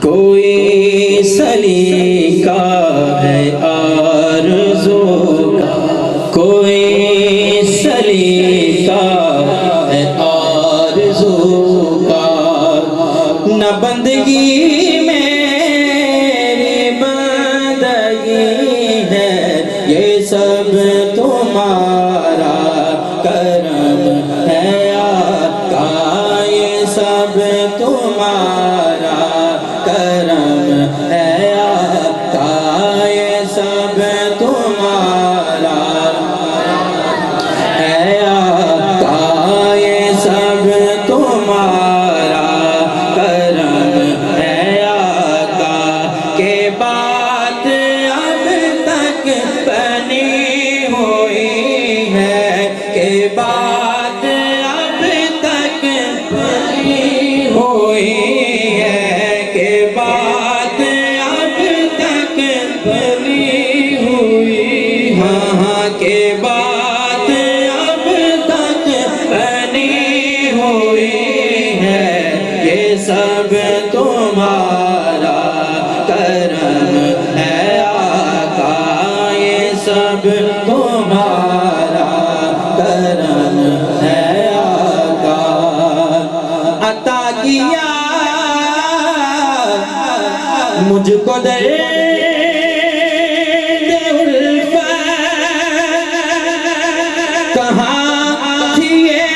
کوئی سلیقہ ہے آرزو کا، کوئی سلیقہ ہے آرزو کا، نہ بندگی میری بندگی ہے، یہ سب تمہارا کرم ہے آقا، یہ سب تمہارا کرم ہے آقا، یہ سب تمہارا ہے آقا، یہ سب تمہارا کرم ہے آقا، کہ بات اب تک بنی ہوئی ہے، کہ بات اب تک بنی ہوئی ہے، کہ بات اب تک بنی ہوئی، ہاں ہاں کہ بات اب تک بنی ہوئی ہے، یہ سب تمہارا کرم ہے آقا، یہ سب تمہارا کرم ہے آقا، عطا کیا مجھ کو درد الفت، کہاں تھی یہ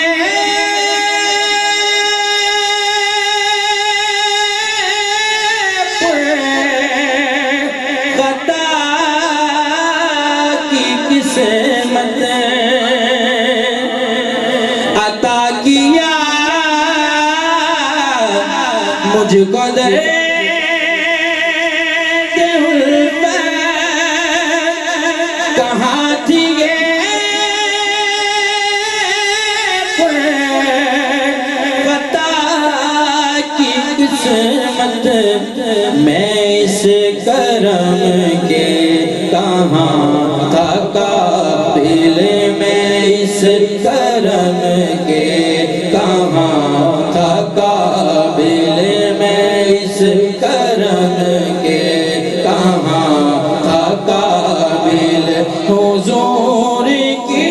خطا کی قسمت، عطا کیا مجھ کو درد الفت، کہاں تھی یہ خطا کی قسمت، میں اس کرم کے کہاں تھا قابل، میں اس کرم کے کہاں تھا قابل، میں اس کرم کے کہاں تھا قابل، حضور کی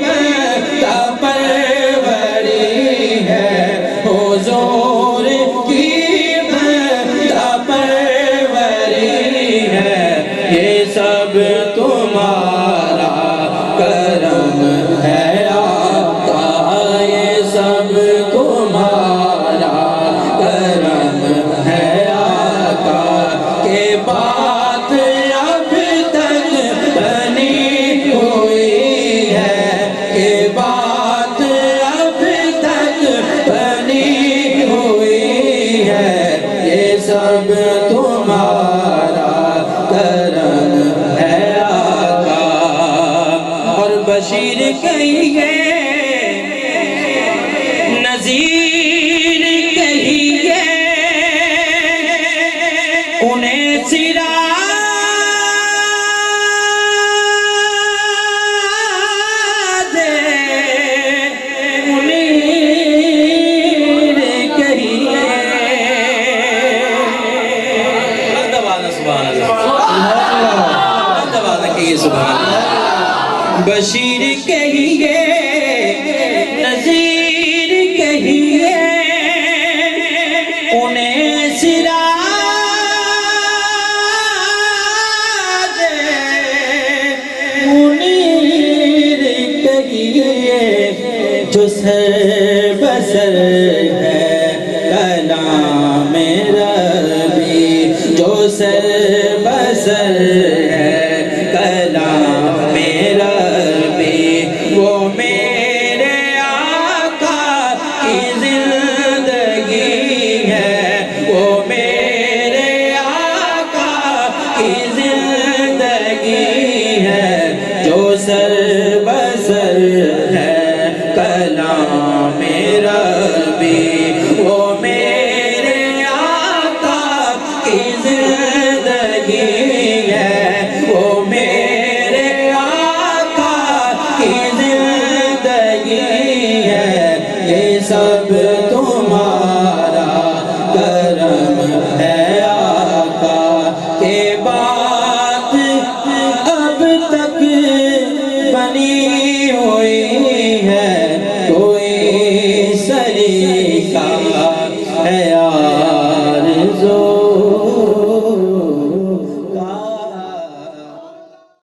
بندہ پروری ہے، حضور کی بندہ پروری ہے، یہ سب تمہارا کرم ہے آقا، یہ سب تمہارا کرم ہے آقا، کہ بات اب تک بنی ہوئی ہے، کہ بات اب تک بنی ہوئی ہے، یہ سب تمہارا کرم ہے آقا، اور بشیر کہیے نذیر کہیے، انہیں سراج منیر کہیے، سبحان اللہ کہیے سبحان اللہ، بشیر کہیے نذیر کہیے، انہیں سراج منیر کہیے، جو سر بسر ہے کلام ربی، جو سر بسر ہے کلام ربی، وہ میرے آقا کی زندگی ہے، وہ میرے آقا کی زندگی ہے، جو سر بسر ہے کلام ربی، تک بنی ہوئی ہے کوئی سریکار ہے آرزو